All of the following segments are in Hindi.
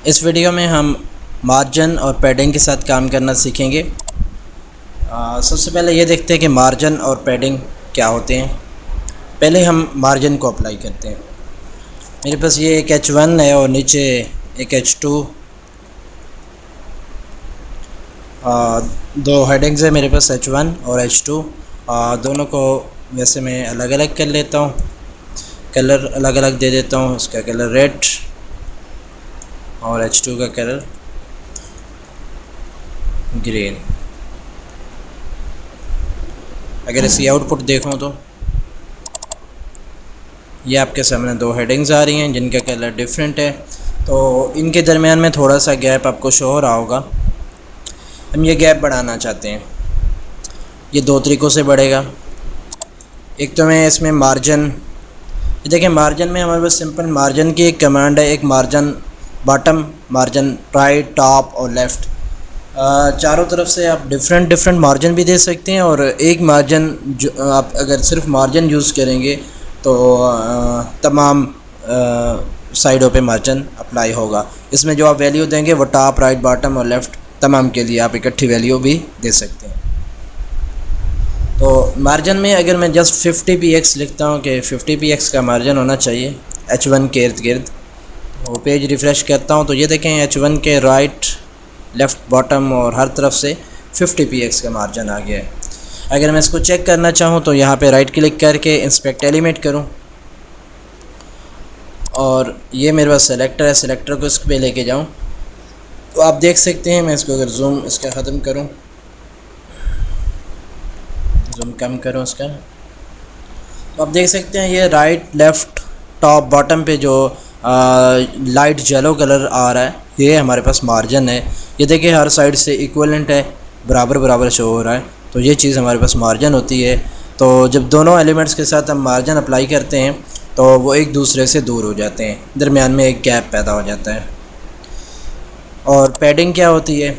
इस वीडियो में हम मार्जिन और पैडिंग के साथ काम करना सीखेंगे। सबसे पहले ये देखते हैं कि मार्जिन और पैडिंग क्या होते हैं। पहले हम मार्जिन को अप्लाई करते हैं। मेरे पास ये एक H1 है और नीचे एक H2, दो हेडिंग्स है मेरे पास H1 और H2। दोनों को वैसे मैं अलग अलग कर लेता हूँ, कलर अलग अलग दे देता हूँ। इसका कलर रेड और H2 का कलर ग्रीन। अगर इसकी आउटपुट देखूँ तो ये आपके सामने दो हेडिंग्स आ रही हैं जिनका कलर डिफरेंट है। तो इनके दरमियान में थोड़ा सा गैप आपको शो हो रहा होगा। हम ये गैप बढ़ाना चाहते हैं। ये दो तरीक़ों से बढ़ेगा। एक तो मैं इसमें मार्जिन, ये देखें मार्जिन में हमारे पास सिंपल मार्जिन की एक कमांड है। एक margin bottom, margin right, top और लेफ़्ट, चारों तरफ से आप डिफरेंट मार्जिन भी दे सकते हैं। और एक मार्जिन जो आप अगर सिर्फ मार्जिन यूज़ करेंगे तो तमाम साइडों पे मार्जिन अप्लाई होगा। इसमें जो आप वैल्यू देंगे वो टॉप, राइट, बॉटम और लेफ़्ट तमाम के लिए आप इकट्ठी वैल्यू भी दे सकते हैं। तो मार्जिन में अगर मैं जस्ट 50px लिखता हूँ कि 50px का मार्जिन होना चाहिए H1 के इर्द गिर्द, वो पेज रिफ़्रेश करता हूँ तो ये देखें H1 के राइट, लेफ़्ट, बॉटम और हर तरफ से 50px का मार्जिन आ गया है। अगर मैं इसको चेक करना चाहूँ तो यहाँ पे राइट क्लिक करके इंस्पेक्ट एलिमेंट करूँ और ये मेरे पास सेलेक्टर है, सेलेक्टर को इस पे लेके जाऊँ तो आप देख सकते हैं। मैं इसको अगर जूम इसका ख़त्म करूँ, जूम कम करूँ इसका, तो आप देख सकते हैं ये राइट, लेफ़्ट, टॉप, बॉटम पे जो लाइट येलो कलर आ रहा है ये हमारे पास मार्जिन है। ये देखिए हर साइड से इक्वलेंट है, बराबर बराबर शो हो रहा है। तो ये चीज़ हमारे पास मार्जिन होती है। तो जब दोनों एलिमेंट्स के साथ हम मार्जिन अप्लाई करते हैं तो वो एक दूसरे से दूर हो जाते हैं, दरमियान में एक गैप पैदा हो जाता है। और पैडिंग क्या होती है,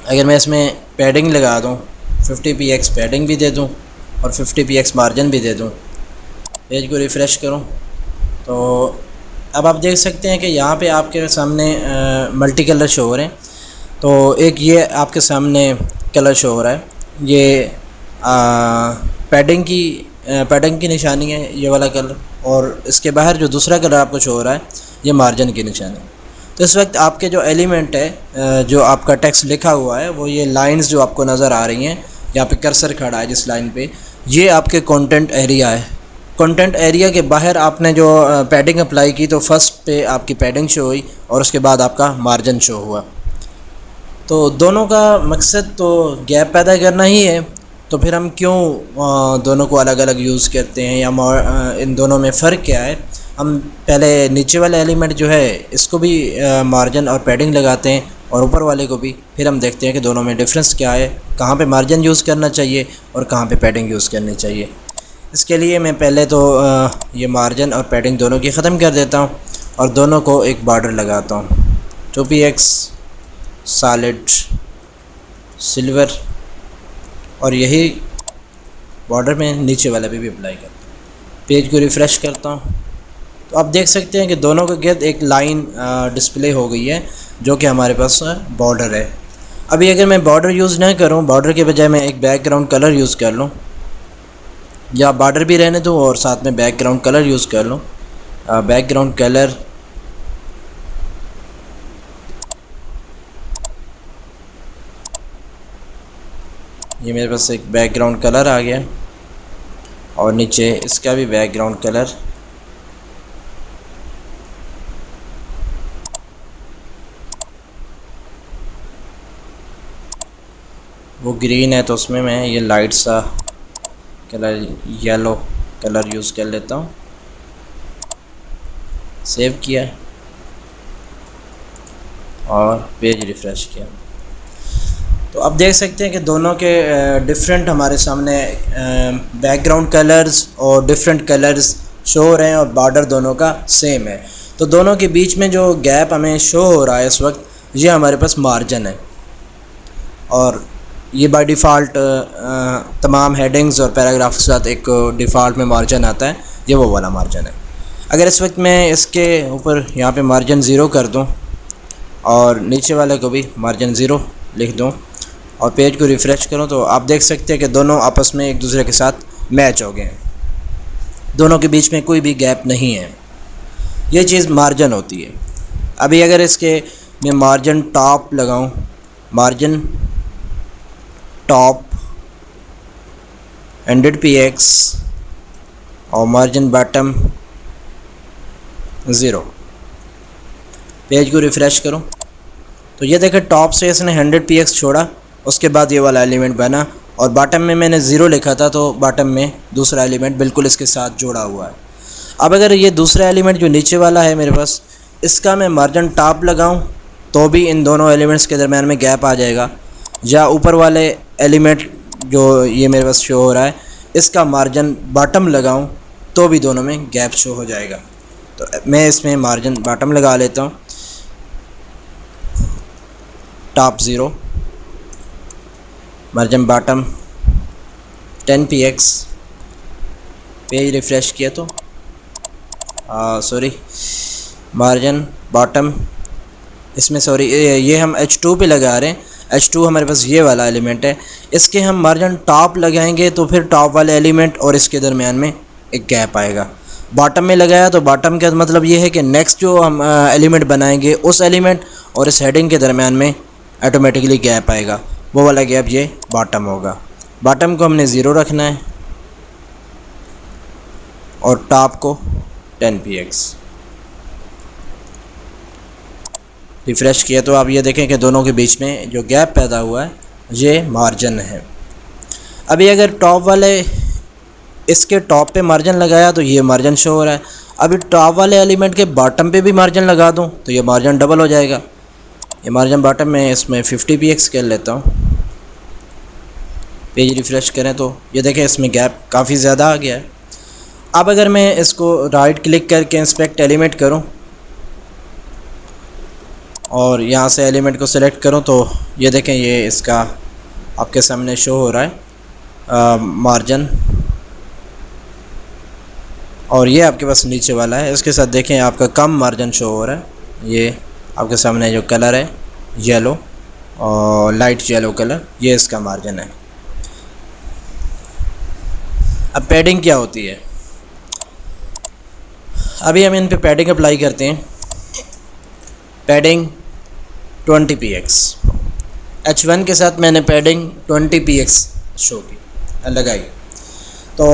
अगर मैं इसमें पैडिंग लगा दूँ, 50px पैडिंग भी दे दूँ और 50px मार्जिन भी दे दूँ, पेज को रिफ़्रेश करूँ तो अब आप देख सकते हैं कि यहाँ पे आपके सामने मल्टी कलर शो हो रहे हैं। तो एक ये आपके सामने कलर शो हो रहा है, ये पैडिंग की निशानी है ये वाला कलर, और इसके बाहर जो दूसरा कलर आपको शो हो रहा है ये मार्जिन की निशानी है। तो इस वक्त आपके जो एलिमेंट है, जो आपका टेक्स्ट लिखा हुआ है, वो ये लाइंस जो आपको नज़र आ रही हैं, यहाँ पे कर्सर खड़ा है जिस लाइन पे, ये आपके कंटेंट एरिया है। कंटेंट एरिया के बाहर आपने जो पैडिंग अप्लाई की तो फर्स्ट पे आपकी पैडिंग शो हुई और उसके बाद आपका मार्जिन शो हुआ। तो दोनों का मकसद तो गैप पैदा करना ही है। तो फिर हम क्यों दोनों को अलग अलग यूज़ करते हैं, या इन दोनों में फ़र्क क्या है। हम पहले नीचे वाले एलिमेंट जो है इसको भी मार्जिन और पैडिंग लगाते हैं और ऊपर वाले को भी, फिर हम देखते हैं कि दोनों में डिफरेंस क्या है, कहाँ पे मार्जिन यूज़ करना चाहिए और कहाँ पे पैडिंग यूज़ करनी चाहिए। इसके लिए मैं पहले तो ये मार्जिन और पैडिंग दोनों की ख़त्म कर देता हूँ और दोनों को एक बॉर्डर लगाता हूँ, 2px सॉलिड सिल्वर, और यही बॉर्डर में नीचे वाले पे भी अप्लाई करता हूँ। पेज को रिफ़्रेश करता हूँ तो आप देख सकते हैं कि दोनों के गिर्द एक लाइन डिस्प्ले हो गई है जो कि हमारे पास बॉर्डर है। अभी अगर मैं बॉर्डर यूज़ ना करूँ, बॉर्डर के बजाय मैं एक बैकग्राउंड कलर यूज़ कर लूँ, या बॉर्डर भी रहने दूँ और साथ में बैकग्राउंड कलर यूज़ कर लूँ, बैकग्राउंड कलर ये मेरे पास एक बैकग्राउंड कलर आ गया और नीचे इसका भी बैकग्राउंड कलर वो ग्रीन है, तो उसमें मैं ये लाइट सा कलर येलो कलर यूज़ कर लेता हूँ। सेव किया और पेज रिफ़्रेश किया तो अब देख सकते हैं कि दोनों के डिफरेंट हमारे सामने बैकग्राउंड कलर्स और डिफरेंट कलर्स शो हो रहे हैं और बॉर्डर दोनों का सेम है। तो दोनों के बीच में जो गैप हमें शो हो रहा है इस वक्त, ये हमारे पास मार्जिन है। और ये बाय डिफ़ॉल्ट तमाम हेडिंग्स और पैराग्राफ के साथ एक डिफ़ॉल्ट में मार्जिन आता है, ये वो वाला मार्जिन है। अगर इस वक्त मैं इसके ऊपर यहाँ पे मार्जिन 0 कर दूँ और नीचे वाले को भी मार्जिन 0 लिख दूँ और पेज को रिफ़्रेश करूँ तो आप देख सकते हैं कि दोनों आपस में एक दूसरे के साथ मैच हो गए हैं, दोनों के बीच में कोई भी गैप नहीं है। ये चीज़ मार्जिन होती है। अभी अगर इसके मैं मार्जिन टॉप लगाऊं, मार्जिन टॉप 100 px और मार्जिन बॉटम 0, पेज को रिफ़्रेश करूं तो ये देखें टॉप से इसने 100 px छोड़ा, उसके बाद ये वाला एलिमेंट बना और बॉटम में मैंने 0 लिखा था तो बॉटम में दूसरा एलिमेंट बिल्कुल इसके साथ जोड़ा हुआ है। अब अगर ये दूसरा एलिमेंट जो नीचे वाला है मेरे पास, इसका मैं मार्जिन टॉप लगाऊं तो भी इन दोनों एलिमेंट्स के दरम्यान में गैप आ जाएगा, या ऊपर वाले एलिमेंट जो ये मेरे पास शो हो रहा है इसका मार्जिन बॉटम लगाऊं तो भी दोनों में गैप शो हो जाएगा। तो मैं इसमें मार्जिन बॉटम लगा लेता हूँ, top 0, margin bottom 10 px, page refresh किया तो सॉरी मार्जिन बॉटम इसमें सॉरी ये हम H2 पे लगा रहे हैं। H2 हमारे पास ये वाला एलिमेंट है, इसके हम मार्जिन टॉप लगाएंगे तो फिर टॉप वाले एलिमेंट और इसके दरमियान में एक गैप आएगा। बॉटम में लगाया तो बॉटम का मतलब ये है कि नेक्स्ट जो हम एलिमेंट बनाएंगे उस एलिमेंट और इस हेडिंग के दरमियान में ऑटोमेटिकली गैप आएगा, वो वाला गैप ये बॉटम होगा। बॉटम को हमने 0 रखना है और टॉप को 10 px। रिफ़्रेश किया तो आप ये देखें कि दोनों के बीच में जो गैप पैदा हुआ है ये मार्जिन है। अभी अगर टॉप वाले इसके टॉप पे मार्जिन लगाया तो ये मार्जिन शो हो रहा है, अभी टॉप वाले एलिमेंट के बॉटम पे भी मार्जिन लगा दूं तो ये मार्जिन डबल हो जाएगा। ये मार्जिन बॉटम में इसमें 50 px कर लेता हूँ, पेज रिफ़्रेश करें तो ये देखें इसमें गैप काफ़ी ज़्यादा आ गया है। अब अगर मैं इसको राइट क्लिक करके इंस्पेक्ट एलिमेंट करूं और यहाँ से एलिमेंट को सिलेक्ट करूं तो ये देखें ये इसका आपके सामने शो हो रहा है मार्जिन, और ये आपके पास नीचे वाला है, इसके साथ देखें आपका कम मार्जिन शो हो रहा है। ये आपके सामने जो कलर है येलो और लाइट येलो कलर, ये इसका मार्जिन है। अब पैडिंग क्या होती है, अभी हम इन पे पैडिंग अप्लाई करते हैं। पैडिंग 20 px, H1 के साथ मैंने पैडिंग 20 px शो की लगाई। तो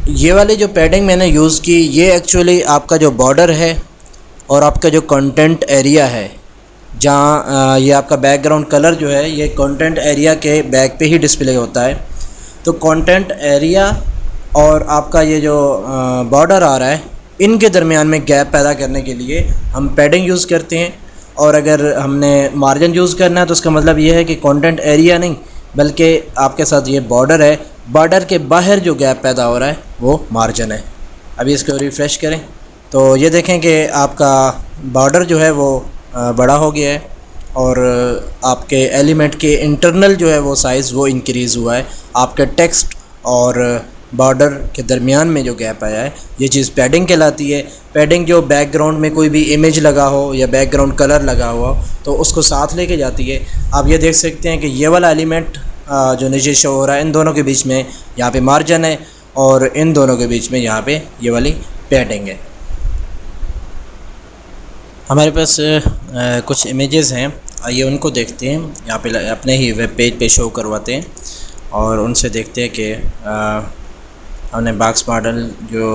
ये वाली जो पैडिंग मैंने यूज़ की ये एक्चुअली आपका जो बॉर्डर है और आपका जो कंटेंट एरिया है, जहाँ ये आपका बैकग्राउंड कलर जो है ये कंटेंट एरिया के बैक पे ही डिस्प्ले होता है। तो कंटेंट एरिया और आपका ये जो बॉर्डर आ रहा है इनके दरमियान में गैप पैदा करने के लिए हम पैडिंग यूज़ करते हैं। और अगर हमने मार्जिन यूज़ करना है तो उसका मतलब ये है कि कंटेंट एरिया नहीं बल्कि आपके साथ ये बॉर्डर है, बॉर्डर के बाहर जो गैप पैदा हो रहा है वो मार्जिन है। अभी इसको रिफ़्रेश करें तो ये देखें कि आपका बॉर्डर जो है वो बड़ा हो गया है और आपके एलिमेंट के इंटरनल जो है वो साइज़ वो इंक्रीज़ हुआ है। आपके टेक्स्ट और बॉर्डर के दरमियान में जो गैप आया है ये चीज़ पैडिंग कहलाती है। पैडिंग जो बैकग्राउंड में कोई भी इमेज लगा हो या बैकग्राउंड कलर लगा हुआ हो तो उसको साथ लेके जाती है। आप ये देख सकते हैं कि ये वाला एलिमेंट जो नीचे शो हो रहा है इन दोनों के बीच में यहाँ पे मार्जिन है और इन दोनों के बीच में यहाँ पे ये वाली पैडिंग है। हमारे पास कुछ इमेजेस हैं, आइए उनको देखते हैं। यहाँ पे अपने ही वेब पेज पे शो करवाते हैं और उनसे देखते हैं कि हमने बॉक्स मॉडल जो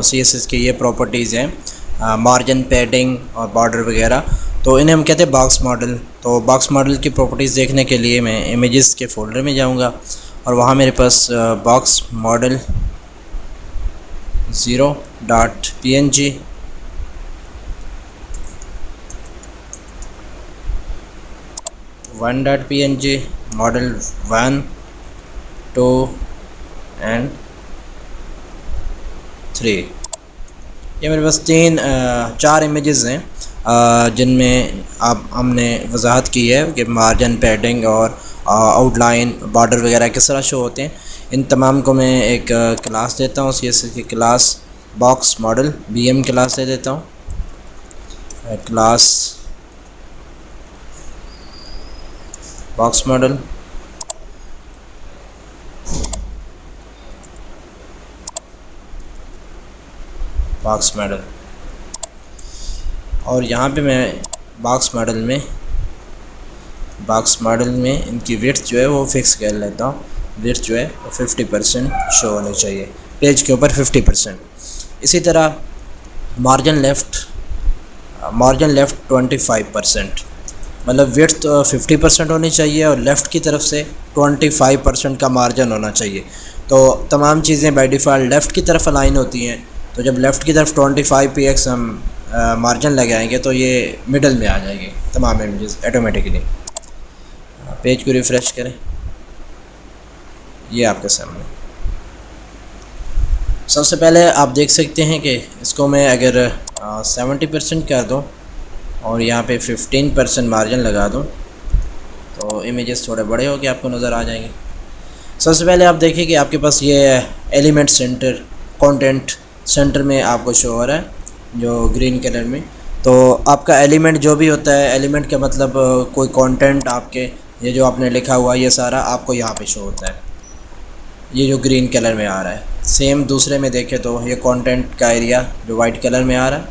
CSS की ये प्रॉपर्टीज़ हैं मार्जिन, पैडिंग और बॉर्डर वगैरह, तो इन्हें हम कहते हैं बॉक्स मॉडल। तो बॉक्स मॉडल की प्रॉपर्टीज़ देखने के लिए मैं इमेजेस के फोल्डर में जाऊंगा और वहाँ मेरे पास box model 0.png, .png, model 1, 2 and 3, ये मेरे पास 4 इमेजेस हैं जिनमें आप हमने वजाहत की है कि मार्जिन, पैडिंग और आउटलाइन, बॉर्डर वगैरह किस तरह शो होते हैं। इन तमाम को मैं एक क्लास देता हूँ CSS की class box model BM class दे देता हूँ, class box model, box model. और यहाँ पे मैं बॉक्स मॉडल में इनकी विड्थ जो है वो फिक्स कर लेता हूँ। विड्थ जो है वो 50% शो होनी चाहिए, पेज के ऊपर 50%। इसी तरह मार्जिन लेफ़्ट 25%, मतलब विड्थ 50% होनी चाहिए और लेफ़्ट की तरफ से 25% का मार्जिन होना चाहिए। तो तमाम चीज़ें बाय डिफ़ॉल्ट लेफ़्ट की तरफ अलाइन होती हैं, तो जब लेफ़्ट की तरफ 25 px हम मार्जिन लगाएंगे तो ये मिडल में आ जाएंगे तमाम इमेजेस ऑटोमेटिकली। पेज को रिफ़्रेश करें, ये आपके सामने। सबसे पहले आप देख सकते हैं कि इसको मैं अगर 70% कर दूं और यहाँ पे 15% मार्जिन लगा दूं तो इमेजेस थोड़े बड़े होके आपको नज़र आ जाएंगे। सबसे पहले आप देखिए कि आपके पास ये एलिमेंट सेंटर, कंटेंट सेंटर में आपको शो हो रहा है जो ग्रीन कलर में। तो आपका एलिमेंट जो भी होता है, एलिमेंट का मतलब कोई कंटेंट आपके, ये जो आपने लिखा हुआ ये सारा आपको यहाँ पे शो होता है, ये जो ग्रीन कलर में आ रहा है। सेम दूसरे में देखें तो ये कंटेंट का एरिया जो वाइट कलर में आ रहा है।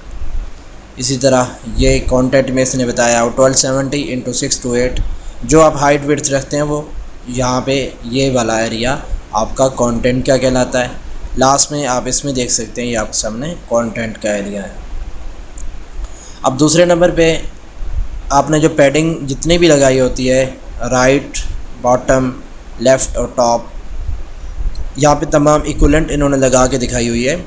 इसी तरह ये कंटेंट में इसने बताया 1270 × 628, जो आप हाइट विड्थ रखते हैं वो यहाँ पे ये वाला एरिया आपका कंटेंट का कहलाता है। लास्ट में आप इसमें देख सकते हैं ये आपके सामने कंटेंट का एरिया है। अब दूसरे नंबर पे आपने जो पैडिंग जितनी भी लगाई होती है, राइट, बॉटम, लेफ़्ट और टॉप, यहाँ पे तमाम इक्वलेंट इन्होंने लगा के दिखाई हुई है।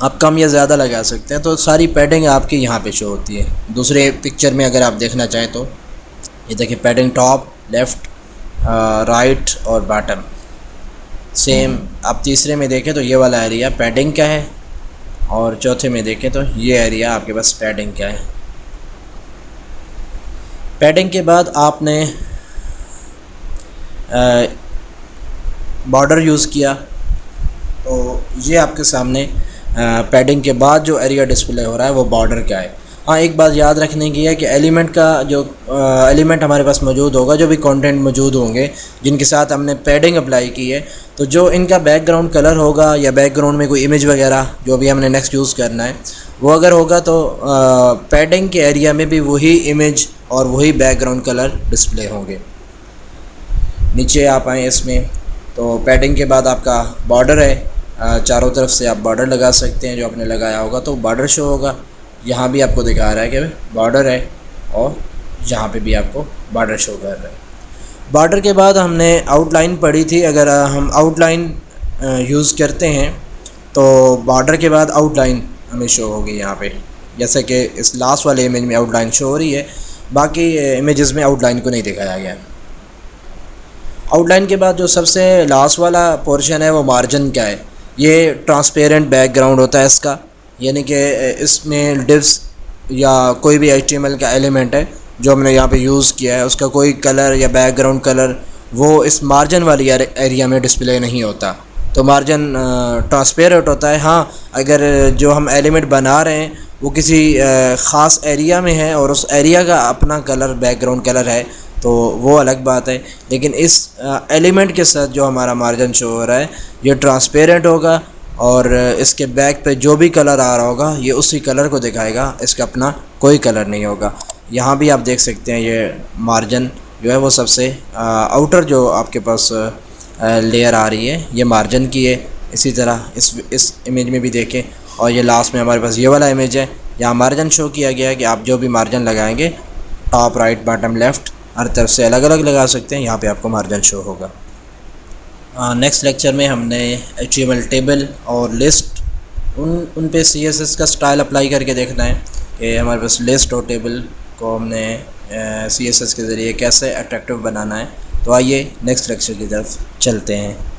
आप कम या ज़्यादा लगा सकते हैं, तो सारी पैडिंग आपकी यहाँ पे शो होती है। दूसरे पिक्चर में अगर आप देखना चाहें तो ये देखिए पैडिंग टॉप, लेफ़्ट, राइट और बॉटम सेम। आप तीसरे में देखें तो ये वाला एरिया पैडिंग का है और चौथे में देखें तो ये एरिया आपके पास पैडिंग का है। पैडिंग के बाद आपने बॉर्डर यूज़ किया तो ये आपके सामने पैडिंग के बाद जो एरिया डिस्प्ले हो रहा है वो बॉर्डर का है। हाँ, एक बात याद रखने की है कि एलिमेंट का जो एलिमेंट हमारे पास मौजूद होगा, जो भी कंटेंट मौजूद होंगे जिनके साथ हमने पैडिंग अप्लाई की है, तो जो इनका बैकग्राउंड कलर होगा या बैकग्राउंड में कोई इमेज वगैरह जो भी हमने नेक्स्ट यूज़ करना है वो अगर होगा तो पैडिंग के एरिया में भी वही इमेज और वही बैकग्राउंड कलर डिस्प्ले होंगे। नीचे आप आएँ इसमें तो पैडिंग के बाद आपका बॉर्डर है, चारों तरफ से आप बॉर्डर लगा सकते हैं। जो आपने लगाया होगा तो बॉर्डर शो होगा। यहाँ भी आपको दिखा रहा है कि बॉर्डर है और यहाँ पे भी आपको बॉर्डर शो कर रहा है। बॉर्डर के बाद हमने आउटलाइन पढ़ी थी। अगर हम आउटलाइन यूज़ करते हैं तो बॉर्डर के बाद आउटलाइन हमें शो होगी यहाँ पे, जैसे कि इस लास्ट वाले इमेज में आउटलाइन शो हो रही है, बाकी इमेजेस में आउटलाइन को नहीं दिखाया गया। आउटलाइन के बाद जो सबसे लास्ट वाला पोर्शन है वो मार्जिन का है। ये ट्रांसपेरेंट बैकग्राउंड होता है इसका, यानी कि इसमें डिव्स या कोई भी HTML का एलिमेंट है जो हमने यहाँ पे यूज़ किया है उसका कोई कलर या बैकग्राउंड कलर वो इस मार्जिन वाली एरिया में डिस्प्ले नहीं होता। तो मार्जिन ट्रांसपेरेंट होता है। हाँ, अगर जो हम एलिमेंट बना रहे हैं वो किसी ख़ास एरिया में है और उस एरिया का अपना कलर बैकग्राउंड कलर है तो वो अलग बात है, लेकिन इस एलिमेंट के साथ जो हमारा मार्जिन शो हो रहा है ये ट्रांसपेरेंट होगा और इसके बैक पे जो भी कलर आ रहा होगा ये उसी कलर को दिखाएगा, इसका अपना कोई कलर नहीं होगा। यहाँ भी आप देख सकते हैं ये मार्जिन जो है वो सबसे आउटर जो आपके पास लेयर आ रही है ये मार्जिन की है। इसी तरह इस इमेज में भी देखें और ये लास्ट में हमारे पास ये वाला इमेज है, यहाँ मार्जिन शो किया गया है कि आप जो भी मार्जिन लगाएंगे टॉप, राइट, बॉटम, लेफ़्ट हर तरफ से अलग अलग लगा सकते हैं। यहाँ पे आपको मार्जिन शो होगा। नेक्स्ट लेक्चर में हमने HTML टेबल और लिस्ट उन पे CSS का स्टाइल अप्लाई करके देखना है कि हमारे पास लिस्ट और टेबल को हमने CSS के ज़रिए कैसे अट्रैक्टिव बनाना है। तो आइए नेक्स्ट लेक्चर की तरफ चलते हैं।